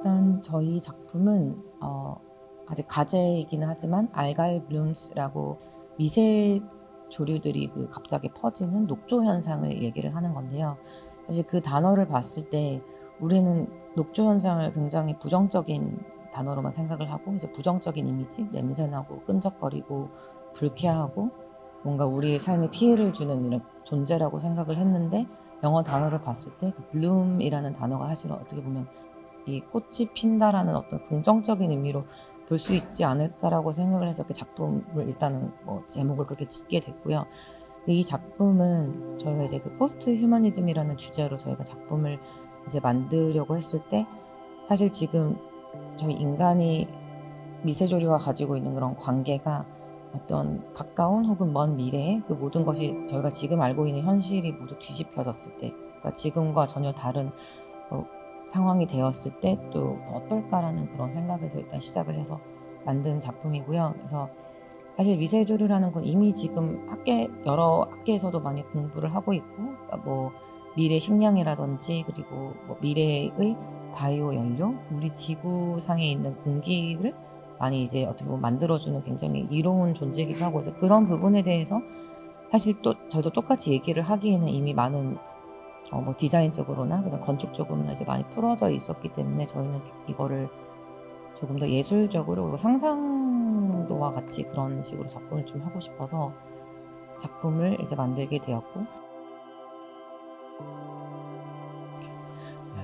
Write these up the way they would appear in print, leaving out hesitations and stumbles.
일단 저희 작품은 아직 가제이기는 하지만 알갈 블룸스라고 미세 조류들이 갑자기 퍼지는 녹조 현상을 얘기를 하는 건데요. 사실 그 단어를 봤을 때 우리는 녹조 현상을 굉장히 부정적인 단어로만 생각을 하고 이제 부정적인 이미지, 냄새나고 끈적거리고 불쾌하고 뭔가 우리의 삶에 피해를 주는 이런 존재라고 생각을 했는데 영어 단어를 봤을 때 bloom이라는 단어가 사실 어떻게 보면 이 꽃이 핀다라는 어떤 긍정적인 의미로 볼 수 있지 않을까라고 생각을 해서 그 작품을 일단은 제목을 그렇게 짓게 됐고요. 근데 이 작품은 저희가 이제 포스트 휴머니즘이라는 주제로 저희가 작품을 이제 만들려고 했을 때 사실 지금 저희 인간이 미세조류와 가지고 있는 그런 관계가 어떤 가까운 혹은 먼 미래에 그 모든 것이 저희가 지금 알고 있는 현실이 모두 뒤집혀졌을 때, 그러니까 지금과 전혀 다른 상황이 되었을 때 또 어떨까라는 그런 생각에서 일단 시작을 해서 만든 작품이고요. 그래서 사실 미세조류라는 건 이미 지금 여러 학계에서도 많이 공부를 하고 있고, 그러니까 미래 식량이라든지 그리고 미래의 바이오 연료, 우리 지구상에 있는 공기를 많이 이제 어떻게 보면 만들어주는 굉장히 이로운 존재이기도 하고, 그래서 그런 부분에 대해서 사실 또 저희도 똑같이 얘기를 하기에는 이미 많은 디자인적으로나 그다음 건축적으로나 이제 많이 풀어져 있었기 때문에 저희는 이거를 조금 더 예술적으로 그리고 상상도와 같이 그런 식으로 작품을 좀 하고 싶어서 작품을 이제 만들게 되었고.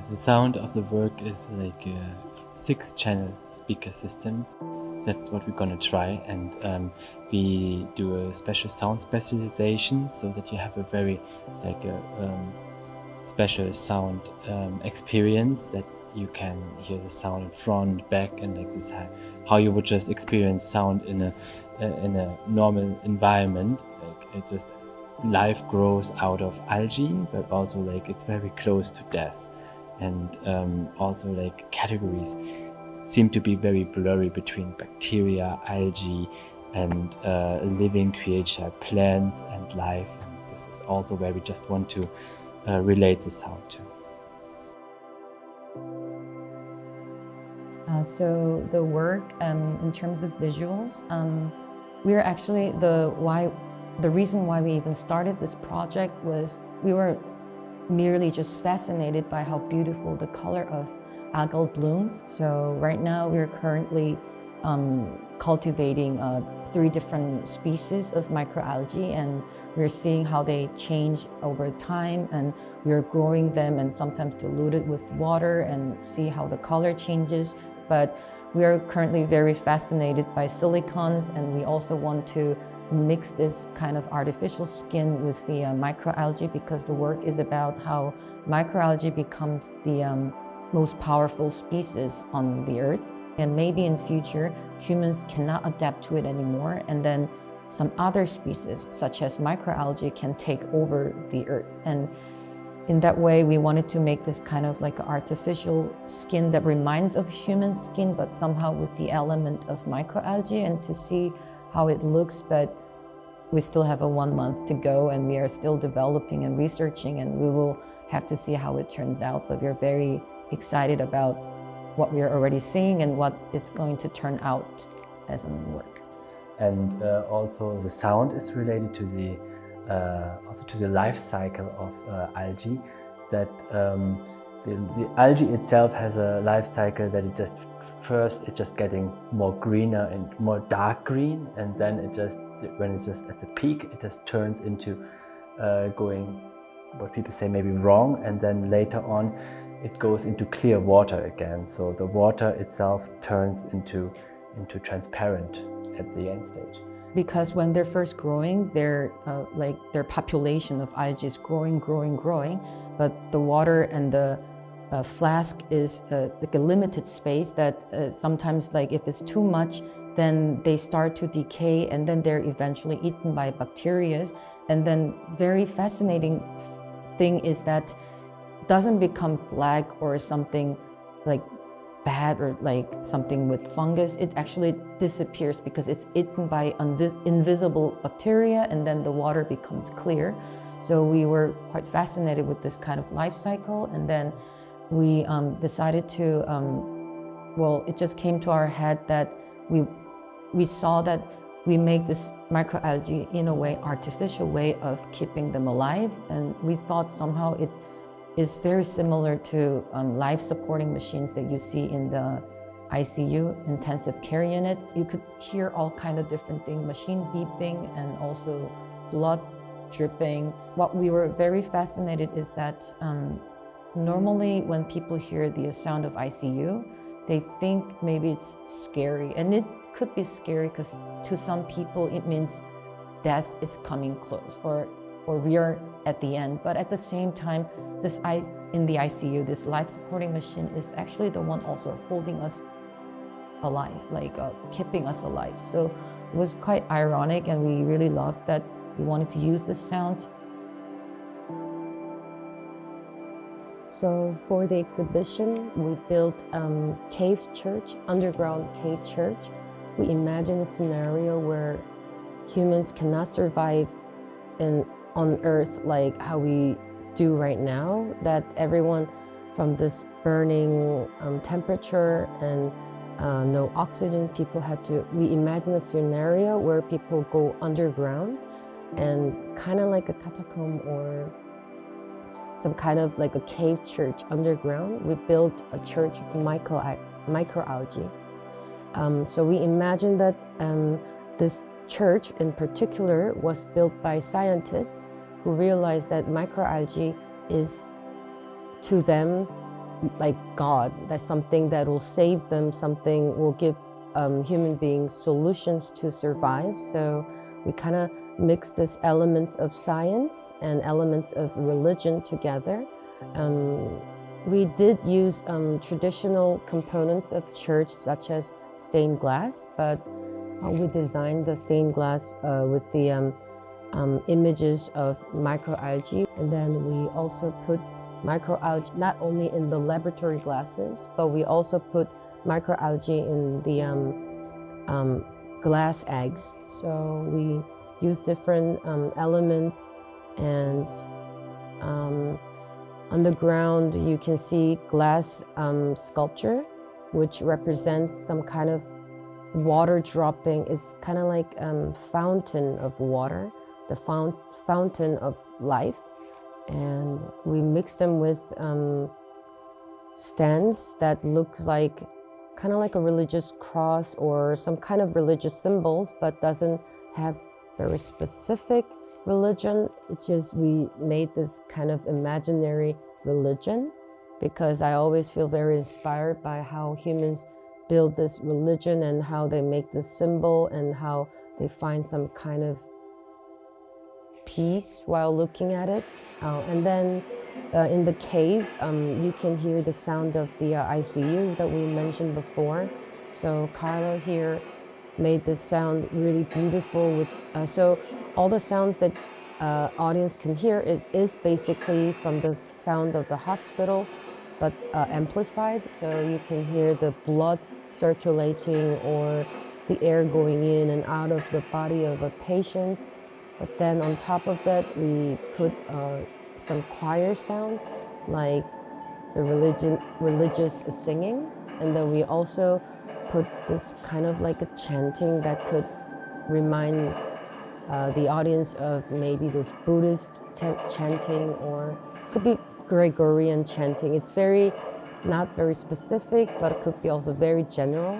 The sound of the work is like a 6-channel speaker system. That's what we're gonna try, and we do a special sound specialization so that you have a very special sound experience, that you can hear the sound in front, back, and like this how you would just experience sound in a normal environment. Like it just life grows out of algae, but also like it's very close to death, and also like categories seem to be very blurry between bacteria, algae, and living creature, plants, and life. And this is also where we just want to relate the sound to. So the work in terms of visuals, we are actually the reason why we even started this project was we were merely just fascinated by how beautiful the color of algal blooms. So right now we're currently cultivating 3 different species of microalgae, and we're seeing how they change over time, and we're growing them and sometimes dilute it with water and see how the color changes. But we are currently very fascinated by silicons, and we also want to mix this kind of artificial skin with the microalgae, because the work is about how microalgae becomes the most powerful species on the earth. And maybe in future, humans cannot adapt to it anymore, and then some other species, such as microalgae, can take over the earth. And in that way, we wanted to make this kind of like an artificial skin that reminds of human skin, but somehow with the element of microalgae, and to see how it looks. But we still have 1 month to go, and we are still developing and researching, and we will have to see how it turns out. But we're very excited about what we are already seeing and what it's going to turn out as a work. And also the sound is related to the life cycle of algae. That the algae itself has a life cycle that it just getting more greener and more dark green, and then when it's just at the peak, it just turns into going what people say maybe wrong, and then later on it goes into clear water again. So the water itself turns into transparent at the end stage. Because when they're first growing, their population of algae is growing, but the water and the flask is like a limited space that sometimes, like if it's too much, then they start to decay, and then they're eventually eaten by bacteria. And then very fascinating thing is that doesn't become black or something like bad or like something with fungus. It actually disappears because it's eaten by invisible bacteria, and then the water becomes clear. So we were quite fascinated with this kind of life cycle, and then we decided to well, it just came to our head that we saw that we make this microalgae in a way, artificial way of keeping them alive. And we thought somehow it is very similar to life supporting machines that you see in the ICU, intensive care unit. You could hear all kind of different things, machine beeping and also blood dripping. What we were very fascinated is that normally when people hear the sound of ICU, they think maybe it's scary, and it could be scary because to some people it means death is coming close or we are at the end. But at the same time, this in the ICU, this life supporting machine is actually the one also holding us alive, like keeping us alive. So it was quite ironic, and we really loved that we wanted to use this sound. So for the exhibition, we built cave church, underground cave church. We imagine a scenario where humans cannot survive on Earth like how we do right now, that everyone from this burning temperature and no oxygen, we imagine a scenario where people go underground and kind of like a catacomb or some kind of like a cave church underground. We built a church of microalgae. So we imagine that this church in particular was built by scientists who realized that microalgae is to them like God. That's something that will save them, something will give human beings solutions to survive. So we kind of mix this elements of science and elements of religion together. We did use traditional components of church, such as stained glass, but we designed the stained glass with the images of microalgae. And then we also put microalgae not only in the laboratory glasses, but we also put microalgae in the glass eggs. So we use different elements, and on the ground you can see glass sculpture, which represents some kind of water dropping. It's kind of like fountain of water, the fountain of life. And we mix them with stands that look like kind of like a religious cross or some kind of religious symbols, but doesn't have very specific religion. It's just we made this kind of imaginary religion, because I always feel very inspired by how humans build this religion and how they make this symbol and how they find some kind of peace while looking at it. And then in the cave, you can hear the sound of the ICU that we mentioned before. So Carlo here made this sound really beautiful. With so all the sounds that audience can hear is basically from the sound of the hospital, but amplified. So you can hear the blood circulating or the air going in and out of the body of a patient. But then on top of that, we put some choir sounds, like the religious singing. And then we also put this kind of like a chanting that could remind the audience of maybe those Buddhist chanting, or could be Gregorian chanting. It's not very specific, but it could be also very general.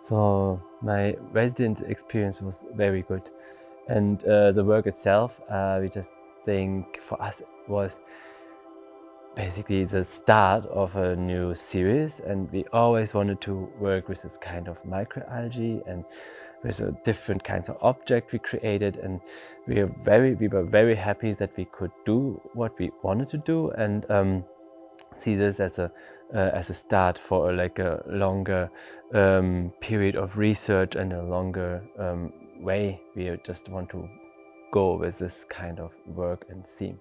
So my resident experience was very good, and the work itself, we just think for us was basically the start of a new series, and we always wanted to work with this kind of microalgae and with different kinds of object we created, and we were very happy that we could do what we wanted to do, and see this as a start for like a longer period of research and a longer way we just want to go with this kind of work and theme.